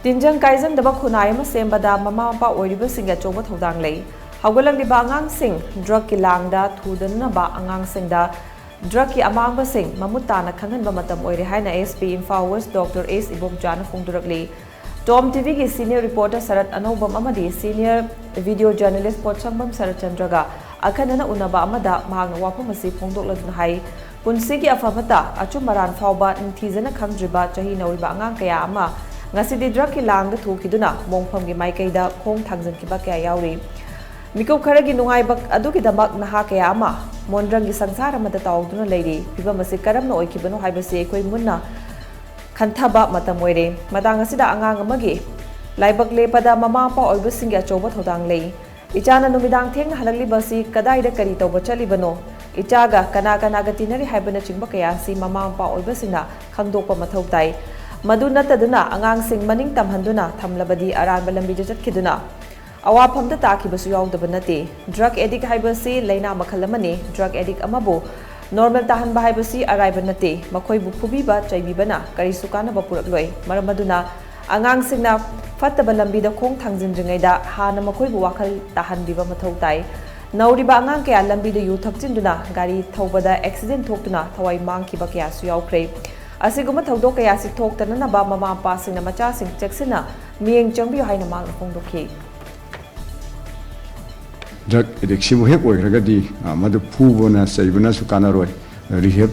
Tinjang kaizang daba khunai ama sembada mama mapa oiriba singa choba thodang lei. Haugalang liba angang sing drug ki langda thudana ba angang singda drug ki amang sing mamutana khangan ba matam oire haina SP Imphal West Dr. S Ibomjana phongdurakli. TOMTV ki senior reporter Sarat Anobam amadi senior video journalist Pochambam Sarachandraga akhanana unaba amada mahang wapam asi phongdokladuna hai punsi ki afamata achumaran fauba nthizana khamdriba chahi nauriba angang kaya ama ngasidi drug ki langda thukiduna mongpham gi maikaida khong thangjan ki ba kaya yauri mikau kharagi nungai bak adu ki damak naha kaya ama mondrang gi sangsara mata tawduna leiri pibam asi karamna oikibano haibase ekoi munna khantaba matam oire madang asida angang amagi laibak lepada mama pa oibasing achoba thodang lei ichana numidang theng halali basi kadaida kari tawba chalibano ichaga kana kana gatinari haibana chingba kaya si mama pa oibasina khangdokpa mathau tai madu nataduna angang sing maning tamhanduna thamlabadi aran balambi jatkiduna awaphamda takibasu yawdaba nate drug addict haibasi laina makhalamani drug addict amabu normal tahan haibasi araiba nate makhoi bu phubiba chaibibana kari sukana bapurakloi maramaduna angang singna fattaba lambida khong thangjinjingaida hana makhoi bu wakhal tahan biba mathau tai nauriba angang kaya lambida yu thakjinduna gari thaubada accident thoktuna thawai mangkiba kaya su yawkre asiguma thaudok kaya si thoktana na ba mama pa singna macha sing cheksina mieng changbi haina mang phongdokhi drug addiction bu hek oiragadi madu phubona saibuna su kanaroi rehab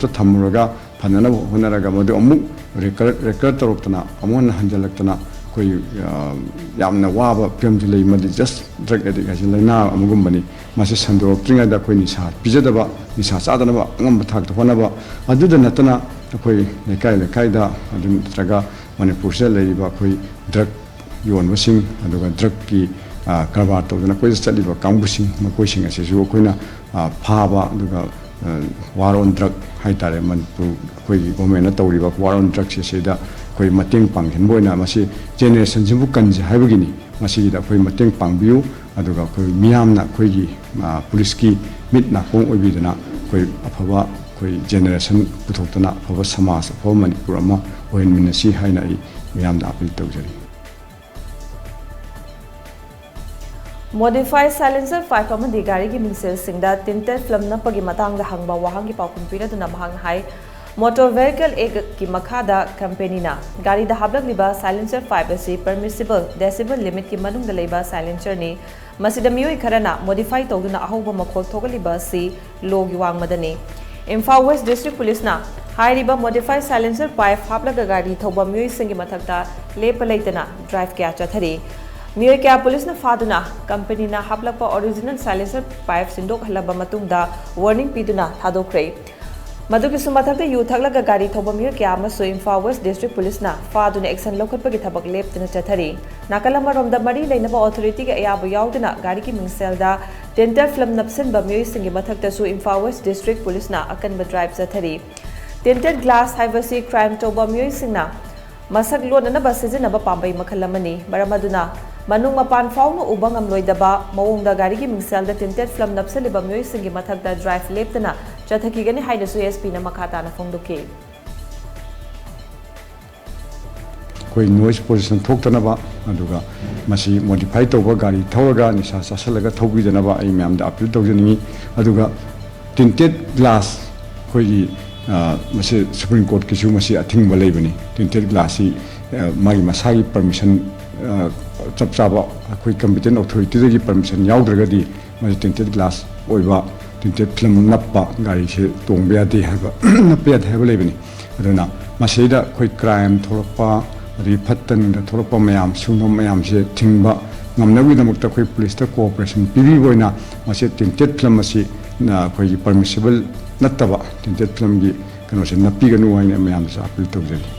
ta thamuraga phanana honaraga madu amu record torotana amon hanjalaktana koi yamna waba pemji lei madu just drug addiction laina amugumbani mase sandorok tringa da koi nisa pijadaba nisa sadana ba ngam thak to honaba aduda natana koi lekai da adun traga Manipuri se lei ba koi drug yon wasing aduga drug ki karbar tawdana koi chaliba kambusing makoi sing ase ju koina phaba aduga war on drug haitare Manipur koi government na tawriba war on drug se da koi mateng panghin boina masi generation jimbu kanji haibagini masi da koi mateng pangbiu aduga koi miyamna koi gi police ki mitna kong oibidana koi afaba koi generation puthokdana afaba samas afaba Manipur ama oin minasi haina I miyamna appeal tawjari Modified silencer 5 amadi gari ki mingsel singda tinted film na pagi matang da hangba wahang ki pakum pira duna mahang hai motor vehicle ek ki makhada company na gari da hablak liba silencer 5 asi permissible decibel limit ki manung da leiba silencer ni masida mioi kharana modify tawduna ahoba makhol thogaliba si logi wang madani Imphal West District Police na hairiba modified silencer 5 Haplaga Gari Thouba Meeoi Shing Mathakta Leppa Leitana drive kya Chathari Meeoi kya police na faduna company na haplapa original silencer 5 sindok halaba matungda warning piduna thadokre maduki sumathakta yu thaklaga gari Thouba Meeoi kya amasu Imphal West District Police na faduna action lokhatpagi thabak leptuna Chathari nakalama romda mari leinaba authority ga ayabu yauduna gari ki mingselda dental film napsinba Meeoi Shing Mathakta su Imphal West District Police na akanba drive Chathari tinted glass haibasi crime Thouba Meeoi Shing na masak lona na ba sizinaba pambai makhalamani maramaduna manung mapan fauna ubang amloidaba mawongda gari ki mingselda tinted film napsaliba Meeoi Shing Mathakta drive leptana chathakigani haina su SP na makhata na phongdokhi koi noise pollution thoktana ba aduga masi modify tawba gari thauraga nisa sasalaga thobidana ba ai myam da appeal tawjani aduga tinted glass koi masi Supreme Court ki su masi athing ba leibani tinted glass si magi masagi permission chap chaba koi competent authority gi permission yaudragadi masi tinted glass oiba tinted film nappa gari se tongbe ade haba napya haba leibani aduna masida koi crime thorakpa ri phattan da thorakpa mayam sungno mayam se thingba ngamnawi damakta koi police ta cooperation pibi boina masi tinted film masi na koi permissible nattaba tinted film gi kano se napi ganu haina mayam sa appeal tawjani